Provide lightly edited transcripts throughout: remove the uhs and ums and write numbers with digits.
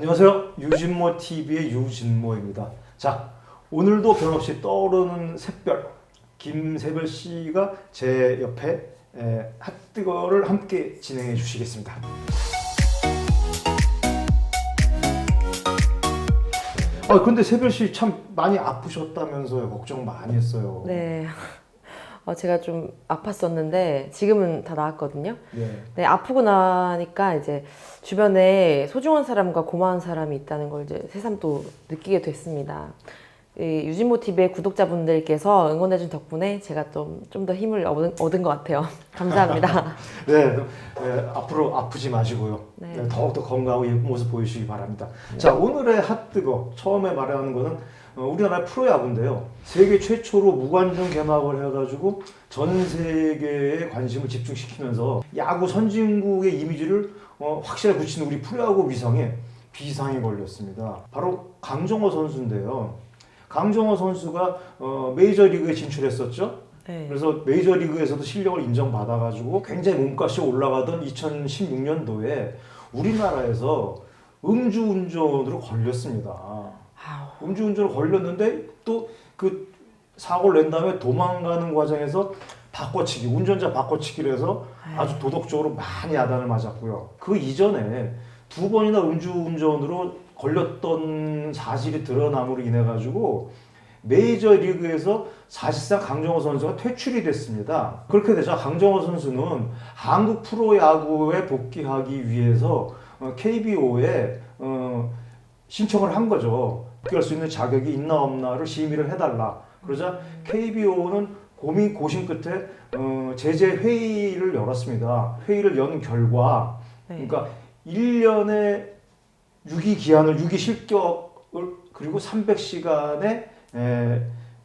안녕하세요. 유진모 TV의 유진모입니다. 자, 오늘도 변함없이 떠오르는 샛별 김새별 씨가 제 옆에 핫뜨거를 함께 진행해 주시겠습니다. 근데 새별 씨 참 많이 아프셨다면서요. 걱정 많이 했어요. 네. 제가 좀 아팠었는데 지금은 다 나았거든요. 네. 네, 아프고 나니까 이제 주변에 소중한 사람과 고마운 사람이 있다는 걸 이제 새삼 또 느끼게 됐습니다. 이 유진모 TV의 구독자분들께서 응원해준 덕분에 제가 좀 더 힘을 얻은 것 같아요. 감사합니다. 네, 앞으로 아프지 마시고요. 네. 네, 더욱더 건강하고 예쁜 모습 보여주시기 바랍니다. 자, 오늘의 핫뜨거 처음에 말하는 거는 우리나라 프로야구인데요. 세계 최초로 무관중 개막을 해가지고 전 세계에 관심을 집중시키면서 야구 선진국의 이미지를 확실히 굳힌 우리 프로야구 위상에 비상이 걸렸습니다. 바로 강정호 선수인데요. 강정호 선수가 메이저리그에 진출했었죠. 네. 그래서 메이저리그에서도 실력을 인정받아가지고 굉장히 몸값이 올라가던 2016년도에 우리나라에서 음주운전으로 걸렸습니다. 음주운전으로 걸렸는데 또 그 사고를 낸 다음에 도망가는 과정에서 바꿔치기, 운전자 바꿔치기를 해서 아주 도덕적으로 많이 야단을 맞았고요. 그 이전에 두 번이나 음주운전으로 걸렸던 사실이 드러남으로 인해 가지고 메이저리그에서 사실상 강정호 선수가 퇴출이 됐습니다. 그렇게 되자 강정호 선수는 한국 프로야구에 복귀하기 위해서 KBO에 신청을 한 거죠. 복귀할 수 있는 자격이 있나 없나를 심의를 해달라. 그러자 KBO는 고심 끝에 제재 회의를 열었습니다. 회의를 연 결과, 그러니까 1년의 유기 기한을, 유기 실격을, 그리고 300시간의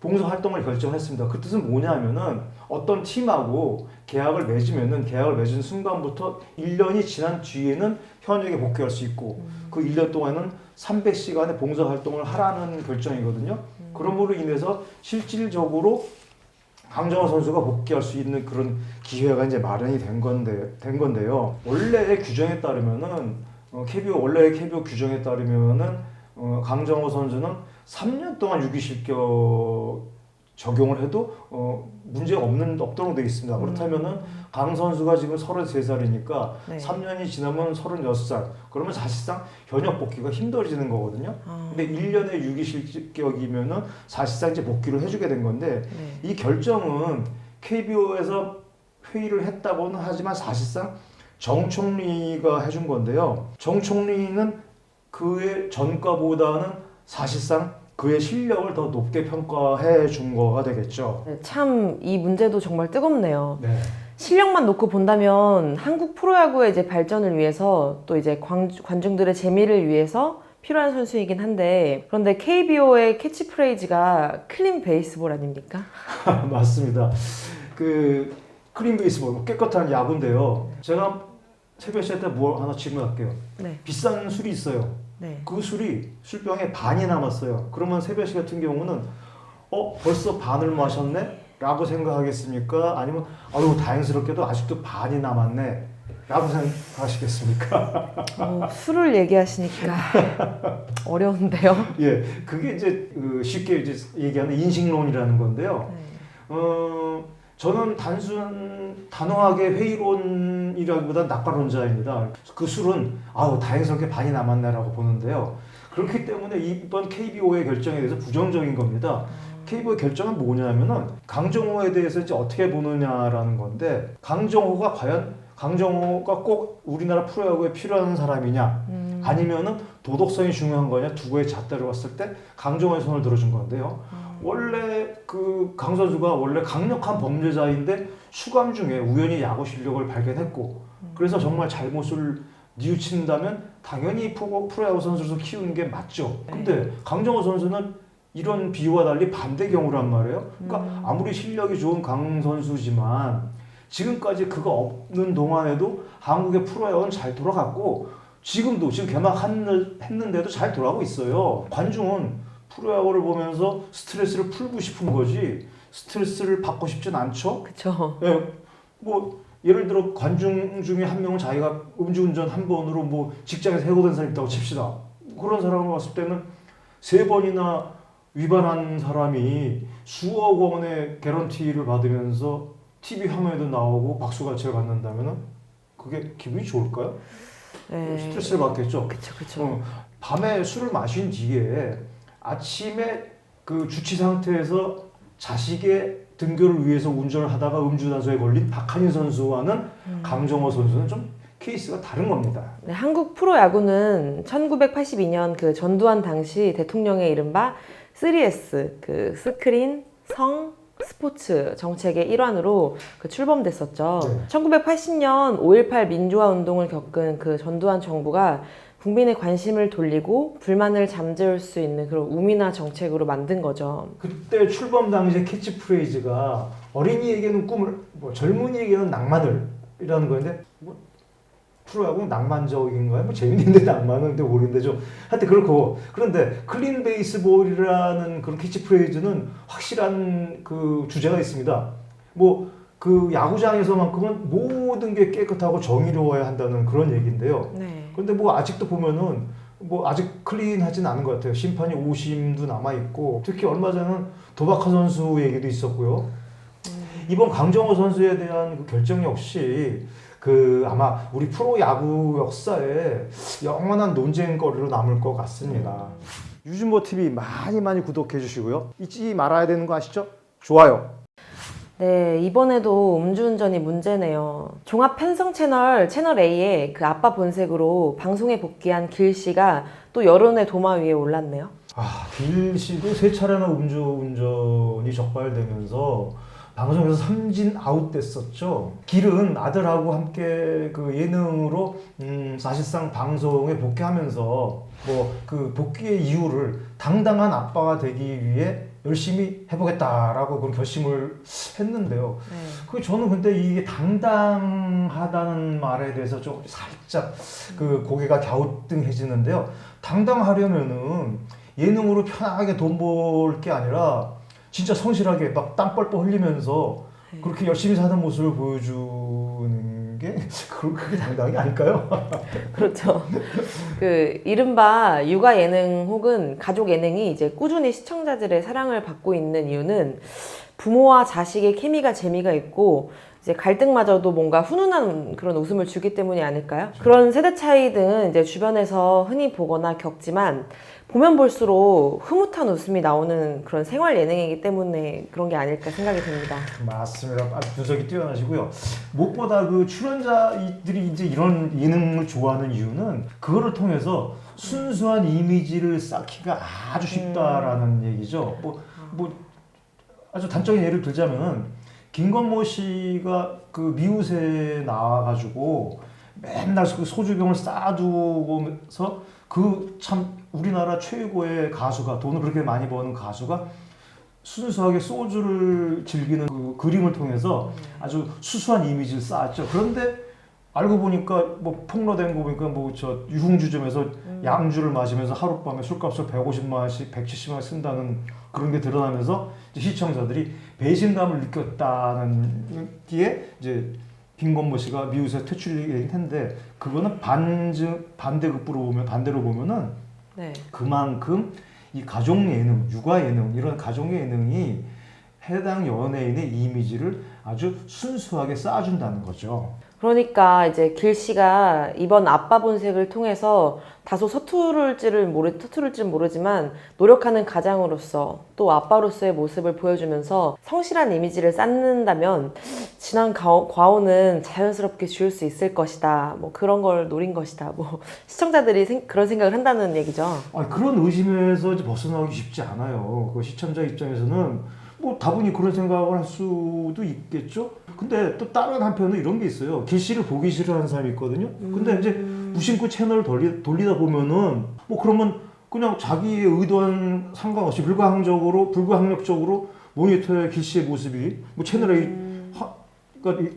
봉사 활동을 결정했습니다. 그 뜻은 뭐냐면은 어떤 팀하고 계약을 맺은 순간부터 1년이 지난 뒤에는 현역에 복귀할 수 있고 그 1년 동안은 300시간의 봉사 활동을 하라는 결정이거든요. 그러므로 인해서 실질적으로 강정호 선수가 복귀할 수 있는 그런 기회가 이제 마련이 된 건데요. 원래의 규정에 따르면은 원래의 KBO 규정에 따르면은 강정호 선수는 3년 동안 유기실격 적용을 해도 문제가 없도록 되어 있습니다. 그렇다면은 강 선수가 지금 33살이니까 네. 3년이 지나면 36살. 그러면 사실상 현역 복귀가 힘들어지는 거거든요. 근데 1년의 유기실격이면은 사실상 이제 복귀를 해주게 된 건데 네. 이 결정은 KBO에서 회의를 했다고는 하지만 사실상 정 총리가 해준 건데요. 정 총리는 그의 전과보다는 사실상 그의 실력을 더 높게 평가해 준 거가 되겠죠. 네, 참 이 문제도 정말 뜨겁네요. 네. 실력만 놓고 본다면 한국 프로야구의 이제 발전을 위해서 또 이제 관중들의 재미를 위해서 필요한 선수이긴 한데 그런데 KBO의 캐치프레이즈가 클린 베이스볼 아닙니까? 맞습니다. 그 클린 베이스볼, 깨끗한 야구인데요. 제가 새벽 시간에 뭐 하나 질문할게요. 네. 비싼 술이 있어요. 네. 그 술이 술병에 반이 남았어요. 그러면 새벽 시 같은 경우는 벌써 반을 마셨네? 라고 생각하겠습니까? 아니면 다행스럽게도 아직도 반이 남았네? 라고 생각하시겠습니까? 술을 얘기하시니까 어려운데요. 예, 그게 이제 쉽게 이제 얘기하는 인식론이라는 건데요. 네. 저는 단호하게 회의론이라기보다 낙관론자입니다. 그 술은 다행스럽게 반이 남았네라고 보는데요. 그렇기 때문에 이번 KBO의 결정에 대해서 부정적인 겁니다. KBO의 결정은 뭐냐면은 강정호에 대해서 이제 어떻게 보느냐라는 건데 강정호가 꼭 우리나라 프로야구에 필요한 사람이냐 아니면은 도덕성이 중요한 거냐 두고의 잣대로 봤을 때 강정호의 손을 들어준 건데요. 원래 그 강 선수가 원래 강력한 범죄자인데 수감 중에 우연히 야구 실력을 발견했고 그래서 정말 잘못을 뉘우친다면 당연히 프로야구 선수로서 키우는 게 맞죠. 근데 강정호 선수는 이런 비유와 달리 반대 경우란 말이에요. 그러니까 아무리 실력이 좋은 강 선수지만 지금까지 그가 없는 동안에도 한국의 프로야구는 잘 돌아갔고 지금 개막했는데도 잘 돌아가고 있어요. 관중은 프로야구를 보면서 스트레스를 풀고 싶은 거지 스트레스를 받고 싶진 않죠. 그렇죠. 예, 뭐 예를 들어 관중 중에 한 명은 자기가 음주운전 한 번으로 뭐 직장에서 해고된 사람이 있다고 칩시다. 그런 사람을 봤을 때는 3번이나 위반한 사람이 수억 원의 개런티를 받으면서 TV 화면에도 나오고 박수갈채를 받는다면은 그게 기분이 좋을까요? 네. 스트레스를 받겠죠. 그쵸. 밤에 술을 마신 뒤에 아침에 그 주치 상태에서 자식의 등교를 위해서 운전을 하다가 음주단속에 걸린 박한인 선수와는 강정호 선수는 좀 케이스가 다른 겁니다. 네, 한국 프로야구는 1982년 그 전두환 당시 대통령의 이른바 3S, 그 스크린, 성, 스포츠 정책의 일환으로 그 출범됐었죠. 네. 1980년 5.18 민주화 운동을 겪은 그 전두환 정부가 국민의 관심을 돌리고 불만을 잠재울 수 있는 그런 우민화 정책으로 만든 거죠. 그때 출범 당시의 캐치프레이즈가 어린이에게는 꿈을, 뭐 젊은이에게는 낭만을 이라는 거였는데 뭐 프로야구 낭만적인가요? 뭐 재밌는데 낭만은 모르는데 좀 하여튼 그렇고 그런데 클린 베이스볼이라는 그런 캐치프레이즈는 확실한 그 주제가 있습니다. 뭐 그 야구장에서만큼은 모든 게 깨끗하고 정의로워야 한다는 그런 얘기인데요. 네. 그런데 뭐 아직도 보면은 뭐 아직 클린하진 않은 것 같아요. 심판이 오심도 남아 있고 특히 얼마 전에는 도박화 선수 얘기도 있었고요. 이번 강정호 선수에 대한 그 결정 역시 그 아마 우리 프로 야구 역사에 영원한 논쟁거리로 남을 것 같습니다. 유진모 TV 많이 구독해 주시고요. 잊지 말아야 되는 거 아시죠? 좋아요. 네, 이번에도 음주운전이 문제네요. 종합 편성 채널 A에 그 아빠 본색으로 방송에 복귀한 길 씨가 또 여론의 도마 위에 올랐네요. 길 씨도 3차례나 음주운전이 적발되면서 방송에서 삼진 아웃됐었죠. 길은 아들하고 함께 그 예능으로 사실상 방송에 복귀하면서 뭐 그 복귀의 이유를 당당한 아빠가 되기 위해 열심히 해보겠다라고 그런 결심을 했는데요. 그 저는 근데 이게 당당하다는 말에 대해서 좀 살짝 그 고개가 갸우뚱해지는데요. 당당하려면은 예능으로 편하게 돈 벌 게 아니라 진짜 성실하게 막 땀 뻘뻘 흘리면서 그렇게 열심히 사는 모습을 보여주는 게 그게 당당이 아닐까요? 그렇죠. 그 이른바 육아 예능 혹은 가족 예능이 이제 꾸준히 시청자들의 사랑을 받고 있는 이유는 부모와 자식의 케미가 재미가 있고 이제 갈등마저도 뭔가 훈훈한 그런 웃음을 주기 때문이 아닐까요? 그런 세대 차이 등은 이제 주변에서 흔히 보거나 겪지만 보면 볼수록 흐뭇한 웃음이 나오는 그런 생활 예능이기 때문에 그런 게 아닐까 생각이 듭니다. 맞습니다. 아주 분석이 뛰어나시고요. 무엇보다 그 출연자들이 이제 이런 예능을 좋아하는 이유는 그거를 통해서 순수한 이미지를 쌓기가 아주 쉽다라는 얘기죠. 뭐 아주 단적인 예를 들자면은 김건모 씨가 그 미우새에 나와가지고 맨날 그 소주병을 쌓아두면서 그 참 우리나라 최고의 가수가 돈을 그렇게 많이 버는 가수가 순수하게 소주를 즐기는 그 그림을 통해서 아주 수수한 이미지를 쌓았죠. 그런데 알고 보니까 뭐 폭로된 거 보니까 뭐 저 유흥주점에서 양주를 마시면서 하룻밤에 술값을 150만 원씩 170만 원 쓴다는 그런 게 드러나면서 이제 시청자들이 배신감을 느꼈다는 게 이제 김건모 씨가 미우새 퇴출이긴 했는데 그거는 반대로 보면은 네. 그만큼 이 가족 예능, 육아 예능 이런 가족 예능이 해당 연예인의 이미지를 아주 순수하게 쌓아준다는 거죠. 그러니까 이제 길 씨가 이번 아빠 본색을 통해서 다소 서투를지는 모르지만 노력하는 가장으로서 또 아빠로서의 모습을 보여주면서 성실한 이미지를 쌓는다면 지난 과오는 자연스럽게 지울 수 있을 것이다. 뭐 그런 걸 노린 것이다. 뭐 시청자들이 그런 생각을 한다는 얘기죠. 그런 의심에서 이제 벗어나기 쉽지 않아요. 그 시청자 입장에서는 뭐 다분히 그런 생각을 할 수도 있겠죠. 근데 또 다른 한편은 이런 게 있어요. 길 씨를 보기 싫어하는 사람이 있거든요. 근데 이제 무심코 채널을 돌리다 보면은 뭐 그러면 그냥 자기의 의도와는 상관없이 불가항력적으로 모니터에 길 씨의 모습이 뭐 채널에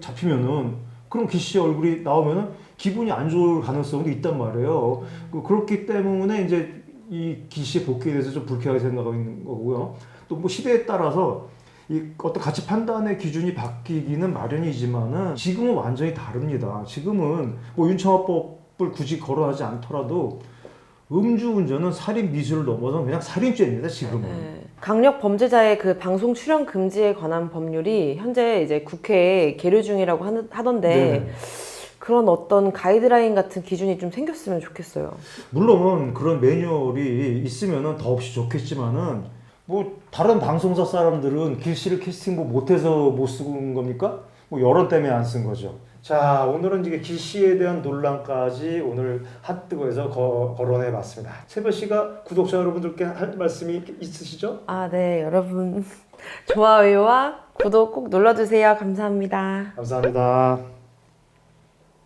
잡히면은 그럼 길 씨의 얼굴이 나오면은 기분이 안 좋을 가능성도 있단 말이에요. 그렇기 때문에 이제 이 길 씨의 복귀에 대해서 좀 불쾌하게 생각하고 있는 거고요. 또 뭐 시대에 따라서 이 어떤 가치 판단의 기준이 바뀌기는 마련이지만은 지금은 완전히 다릅니다. 지금은 뭐 윤창호법을 굳이 거론하지 않더라도 음주운전은 살인 미수를 넘어서 그냥 살인죄입니다, 지금은. 네. 강력 범죄자의 그 방송 출연 금지에 관한 법률이 현재 이제 국회에 계류 중이라고 하던데 네. 그런 어떤 가이드라인 같은 기준이 좀 생겼으면 좋겠어요. 물론 그런 매뉴얼이 있으면은 더없이 좋겠지만은 뭐 다른 방송사 사람들은 길씨를 캐스팅 뭐 못해서 못 쓰는 겁니까? 뭐 여론 때문에 안 쓴 거죠. 자, 오늘은 이게 길씨에 대한 논란까지 오늘 핫뜨거에서 거론해 봤습니다. 세별 씨가 구독자 여러분들께 할 말씀이 있으시죠? 아, 네, 여러분 좋아요와 구독 꼭 눌러주세요. 감사합니다. 감사합니다.